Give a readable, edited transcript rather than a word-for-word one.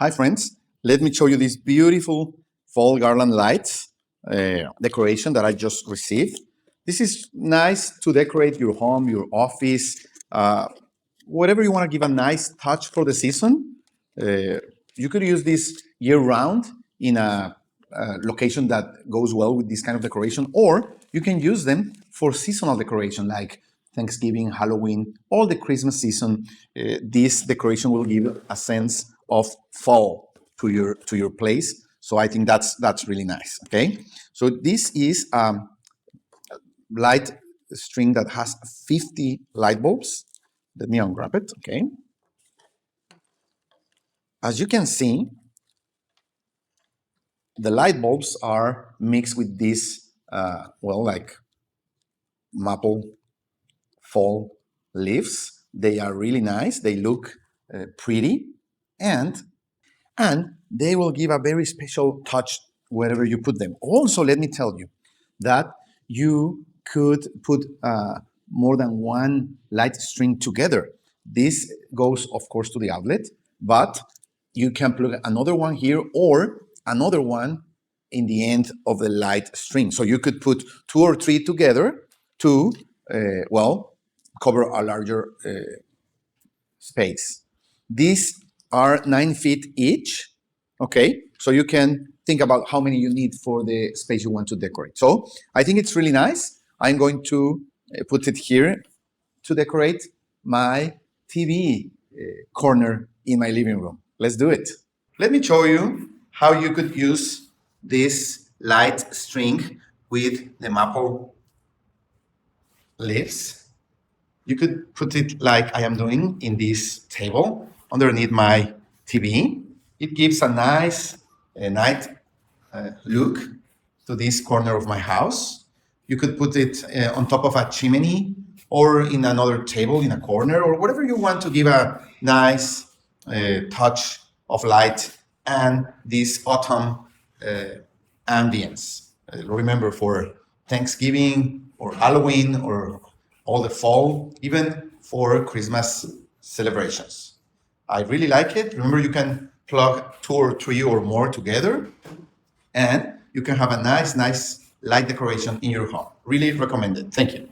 Hi friends, let me show you this beautiful Fall Garland Lights decoration that I just received. This is nice to decorate your home, your office, whatever you want to give a nice touch for the season. You could use this year round in a location that goes well with this kind of decoration, or you can use them for seasonal decoration like Thanksgiving, Halloween, all the Christmas season. This decoration will give a sense of fall to your place. So I think that's really nice. Okay, so this is light string that has 50 light bulbs. Let me unwrap it. Okay, as you can see, the light bulbs are mixed with this like maple fall leaves. They are really nice. They look pretty, and they will give a very special touch wherever you put them. Also, let me tell you that you could put more than one light string together. This goes, of course, to the outlet, but you can plug another one here or another one in the end of the light string. So you could put 2 or 3 together to, cover a larger space. These are 9 feet each, okay? So you can think about how many you need for the space you want to decorate. So I think it's really nice. I'm going to put it here to decorate my TV corner in my living room. Let's do it. Let me show you how you could use this light string with the maple leaves. You could put it like I am doing in this table underneath my TV. It gives a nice night look to this corner of my house. You could put it on top of a chimney or in another table in a corner or whatever you want to give a nice touch of light and this autumn ambience. Remember, for Thanksgiving or Halloween or all the fall, even for Christmas celebrations. I really like it. Remember, you can plug 2 or 3 or more together and you can have a nice light decoration in your home. Really recommend it. Thank you.